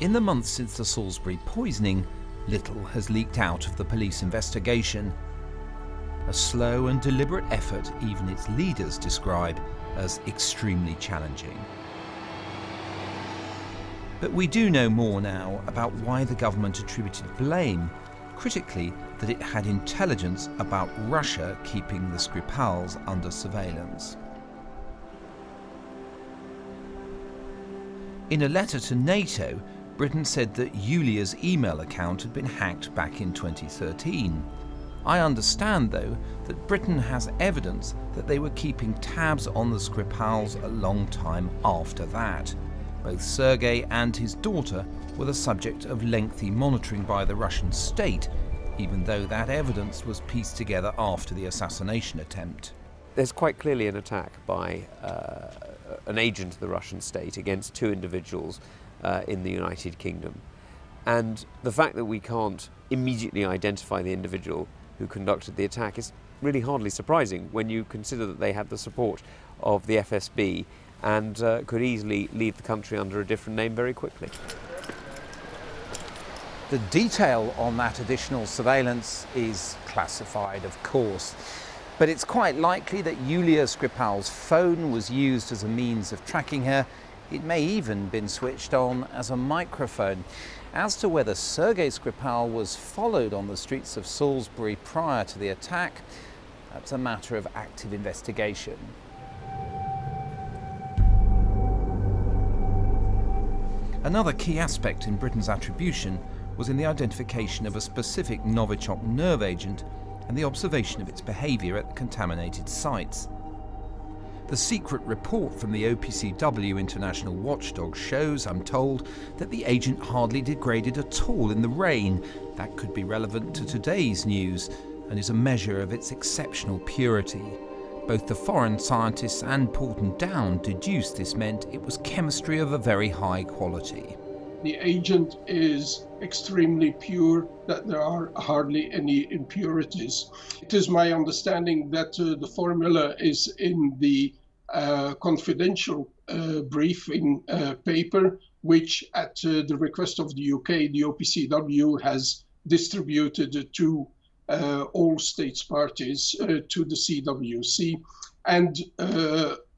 In the months since the Salisbury poisoning, little has leaked out of the police investigation. A slow and deliberate effort even its leaders describe as extremely challenging. But we do know more now about why the government attributed blame, critically that it had intelligence about Russia keeping the Skripals under surveillance. In a letter to NATO, Britain said that Yulia's email account had been hacked back in 2013. I understand, though, that Britain has evidence that they were keeping tabs on the Skripals a long time after that. Both Sergei and his daughter were the subject of lengthy monitoring by the Russian state, even though that evidence was pieced together after the assassination attempt. There's quite clearly an attack by an agent of the Russian state against two individuals in the United Kingdom. And the fact that we can't immediately identify the individual who conducted the attack is really hardly surprising when you consider that they had the support of the FSB and could easily leave the country under a different name very quickly. The detail on that additional surveillance is classified, of course, but it's quite likely that Yulia Skripal's phone was used as a means of tracking her. It may even been switched on as a microphone. As to whether Sergei Skripal was followed on the streets of Salisbury prior to the attack, that's a matter of active investigation. Another key aspect in Britain's attribution was in the identification of a specific Novichok nerve agent and the observation of its behaviour at the contaminated sites. The secret report from the OPCW International Watchdog shows, I'm told, that the agent hardly degraded at all in the rain. That could be relevant to today's news and is a measure of its exceptional purity. Both the foreign scientists and Porton Down deduced this meant it was chemistry of a very high quality. The agent is extremely pure, that there are hardly any impurities. It is my understanding that the formula is in the confidential briefing paper, which at the request of the UK, the OPCW has distributed to all states parties to the CWC. And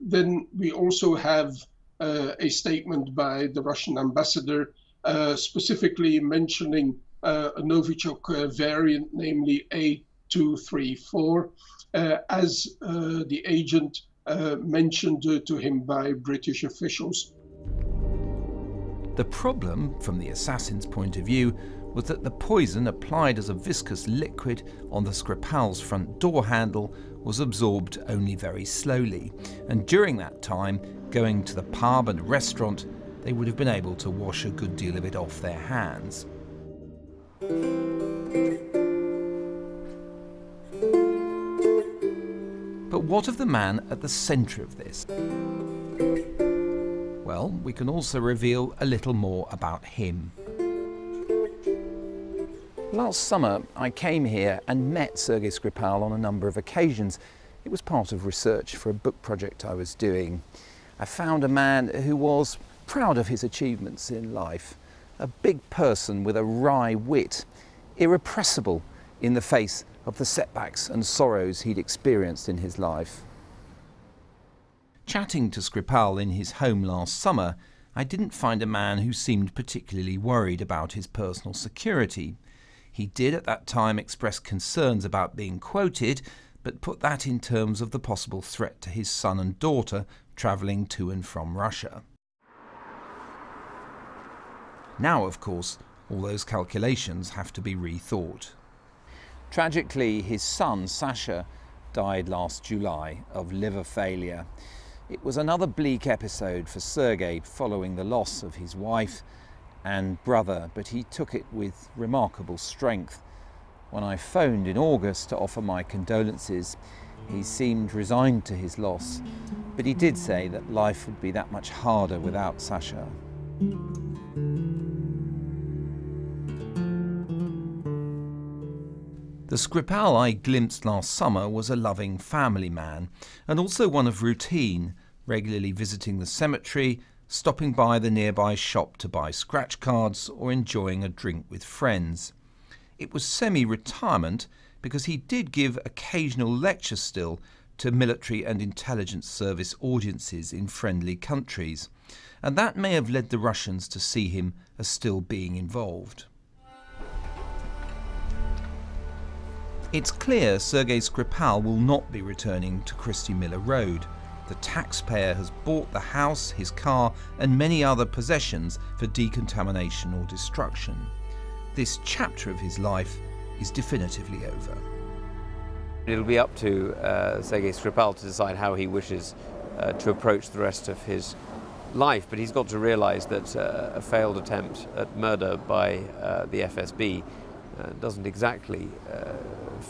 then we also have a statement by the Russian ambassador specifically mentioning a Novichok variant, namely A234, as the agent mentioned to him by British officials. The problem, from the assassin's point of view, was that the poison applied as a viscous liquid on the Skripal's front door handle was absorbed only very slowly, and during that time, going to the pub and restaurant, they would have been able to wash a good deal of it off their hands. But what of the man at the centre of this? Well, we can also reveal a little more about him. Last summer, I came here and met Sergei Skripal on a number of occasions. It was part of research for a book project I was doing. I found a man who was proud of his achievements in life, a big person with a wry wit, irrepressible in the face of the setbacks and sorrows he'd experienced in his life. Chatting to Skripal in his home last summer, I didn't find a man who seemed particularly worried about his personal security. He did at that time express concerns about being quoted, but put that in terms of the possible threat to his son and daughter travelling to and from Russia. Now, of course, all those calculations have to be rethought. Tragically, his son, Sasha, died last July of liver failure. It was another bleak episode for Sergei following the loss of his wife and brother, but he took it with remarkable strength. When I phoned in August to offer my condolences, he seemed resigned to his loss, but he did say that life would be that much harder without Sasha. The Skripal I glimpsed last summer was a loving family man, and also one of routine, regularly visiting the cemetery, stopping by the nearby shop to buy scratch cards or enjoying a drink with friends. It was semi-retirement because he did give occasional lectures still to military and intelligence service audiences in friendly countries, and that may have led the Russians to see him as still being involved. It's clear Sergei Skripal will not be returning to Christie Miller Road. The taxpayer has bought the house, his car and many other possessions for decontamination or destruction. This chapter of his life is definitively over. It'll be up to Sergei Skripal to decide how he wishes to approach the rest of his life, but he's got to realise that a failed attempt at murder by the FSB doesn't exactly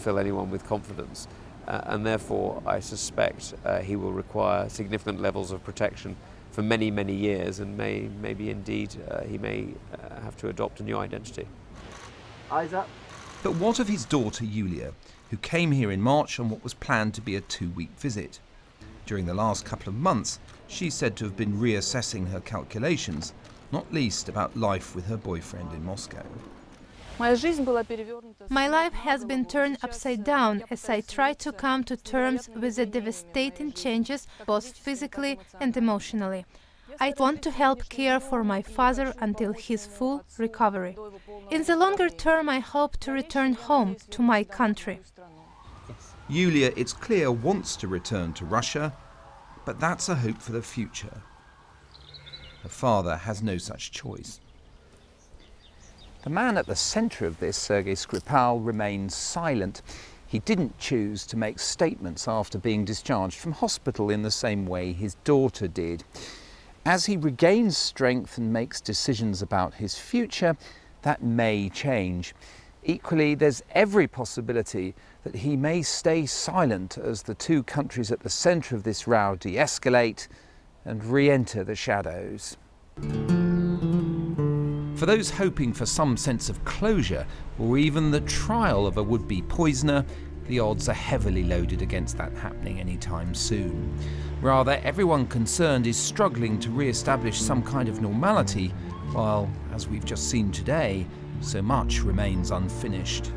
fill anyone with confidence, and therefore I suspect he will require significant levels of protection for many, many years, and maybe indeed he may have to adopt a new identity. Eyes up. But what of his daughter Yulia, who came here in March on what was planned to be a 2-week visit? During the last couple of months, she's said to have been reassessing her calculations, not least about life with her boyfriend in Moscow. My life has been turned upside down as I try to come to terms with the devastating changes, both physically and emotionally. I want to help care for my father until his full recovery. In the longer term, I hope to return home to my country. Yulia, it's clear, wants to return to Russia, but that's a hope for the future. Her father has no such choice. The man at the centre of this, Sergei Skripal, remains silent. He didn't choose to make statements after being discharged from hospital in the same way his daughter did. As he regains strength and makes decisions about his future, that may change. Equally, there's every possibility that he may stay silent as the two countries at the centre of this row de-escalate and re-enter the shadows. For those hoping for some sense of closure, or even the trial of a would-be poisoner, the odds are heavily loaded against that happening anytime soon. Rather, everyone concerned is struggling to re-establish some kind of normality, while, as we've just seen today, so much remains unfinished.